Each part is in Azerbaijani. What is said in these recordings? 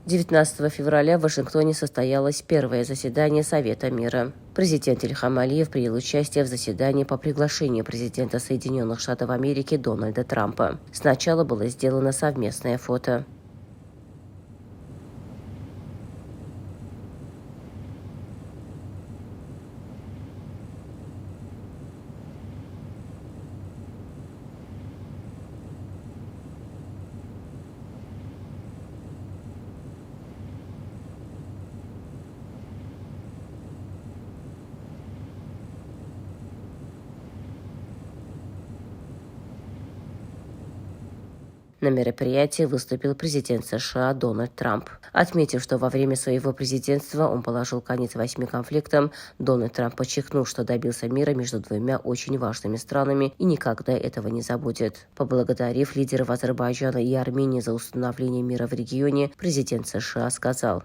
19 февраля в Вашингтоне состоялось первое заседание Совета мира. Президент Ильхам Алиев принял участие в заседании по приглашению президента Соединенных Штатов Америки Дональда Трампа. Сначала было сделано совместное фото. На мероприятии выступил президент США Дональд Трамп. Отметив, что во время своего президентства он положил конец 8 конфликтам, Дональд Трамп подчеркнул, что добился мира между двумя очень важными странами и никогда этого не забудет. Поблагодарив лидеров Азербайджана и Армении за установление мира в регионе, президент США сказал: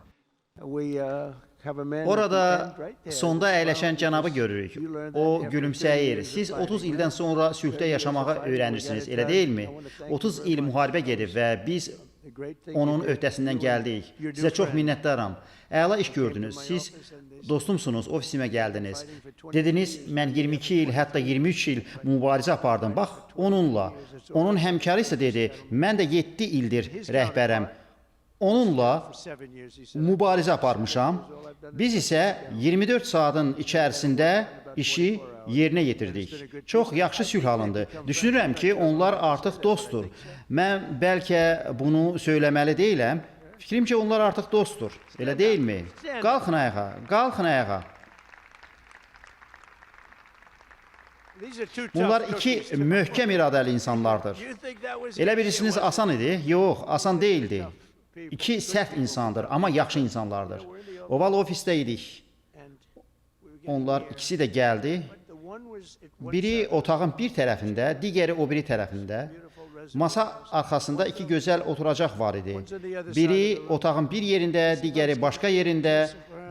Orada sonda əyləşən cənabı görürük. O gülümsəyir. Siz 30 ildən sonra sülhdə yaşamağı öyrənirsiniz, elə deyilmi? 30 il müharibə gedib və biz onun öhdəsindən gəldik. Sizə çox minnətdaram. Əla iş gördünüz. Siz dostumsunuz, ofisimə gəldiniz. Dediniz, mən 22 il, hətta 23 il mübarizə apardım. Bax, onunla. Onun həmkarı isə dedi, mən də 7 ildir rəhbərəm. Onunla mübarizə aparmışam. Biz isə 24 saatın içərisində işi yerinə yetirdik. Çox yaxşı sülh alındı. Düşünürəm ki, onlar artıq dostdur. Mən bəlkə bunu söyləməli deyiləm. Fikrimcə onlar artıq dostdur. Elə deyilmi? Qalxın ayağa, qalxın ayağa. Bunlar iki möhkəm iradəli insanlardır. Elə bilirsiniz asan idi? Yox, asan deyildi. İki sərt insandır, amma yaxşı insanlardır. Oval ofisdə idik. Onlar ikisi də gəldi. Biri otağın bir tərəfində, digəri o biri tərəfində. Masa arxasında iki gözəl oturacaq var idi. Biri otağın bir yerində, digəri başqa yerində.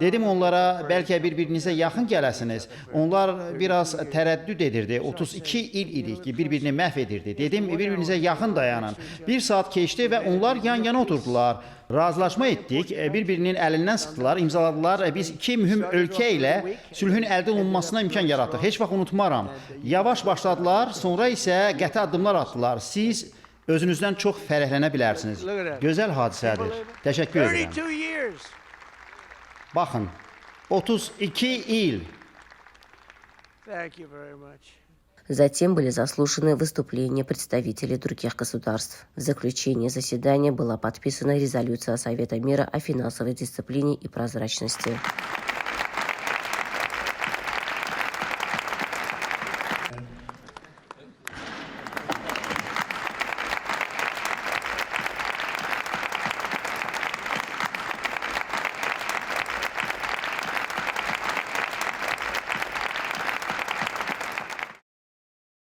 Dedim onlara, bəlkə bir-birinizə yaxın gələsiniz. Onlar biraz tərəddüd edirdi. 32 il idik ki, bir-birini məhv edirdi. Dedim, bir-birinizə yaxın dayanın. Bir saat keçdi və onlar yan-yana oturdular. Razılaşma etdik, bir-birinin əlindən sıxdılar, imzaladılar. Biz iki mühüm ölkə ilə sülhün əldə olunmasına imkan yaratdıq. Heç vaxt unutmaram. Yavaş başladılar, sonra isə qəti addımlar atdılar. Siz özünüzdən çox fərəhlənə bilərsiniz. Gözəl hadisədir. Təşəkkür edirəm. Baxın, 32 il. Затем были заслушаны выступления представителей других государств. В заключение заседания была подписана резолюция Совета мира о финансовой дисциплине и прозрачности.